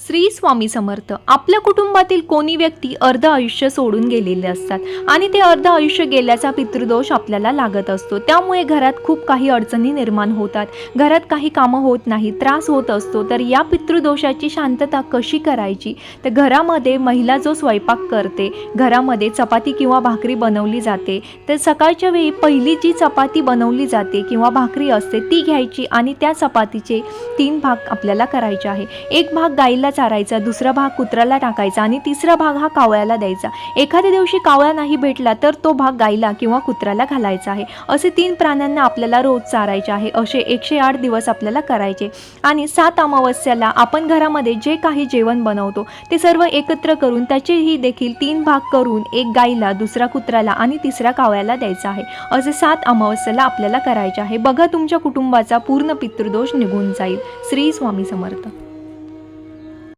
श्री स्वामी समर्थ. आपल्या कुटुंबातील कोणी व्यक्ती अर्ध आयुष्य सोडून गेलेले असतात आणि ते अर्ध आयुष्य गेल्याचा पितृदोष आपल्याला लागत असतो. त्यामुळे घरात खूप काही अडचणी निर्माण होतात, घरात काही कामं होत नाही, त्रास होत असतो. तर या पितृदोषाची शांतता कशी करायची? तर घरामध्ये महिला जो स्वयंपाक करते, घरामध्ये चपाती किंवा भाकरी बनवली जाते, तर सकाळच्या वेळी पहिली जी चपाती बनवली जाते किंवा भाकरी असते ती घ्यायची आणि त्या चपातीचे 3 भाग आपल्याला करायचे आहे. एक भाग गाईला चारायचा, दुसरा भाग कुत्र्याला टाकायचा आणि तिसरा भाग हा कावळ्याला द्यायचा. एखाद्या दिवशी कावळा नाही भेटला तर तो भाग गाईला किंवा कुत्र्याला घालायचा आहे. असे 3 प्राण्यांना आपल्याला रोज चारायचे आहे. असे 108 दिवस आपल्याला करायचे आणि 7 अमावस्याला आपण घरामध्ये जे काही जेवण बनवतो ते सर्व एकत्र करून त्याचेही देखील 3 भाग करून एक गाईला, दुसरा कुत्र्याला आणि तिसरा कावळ्याला द्यायचा आहे. असे 7 अमावस्याला आपल्याला करायचे आहे. बघा तुमच्या कुटुंबाचा पूर्ण पितृदोष निघून जाईल. श्री स्वामी समर्थ.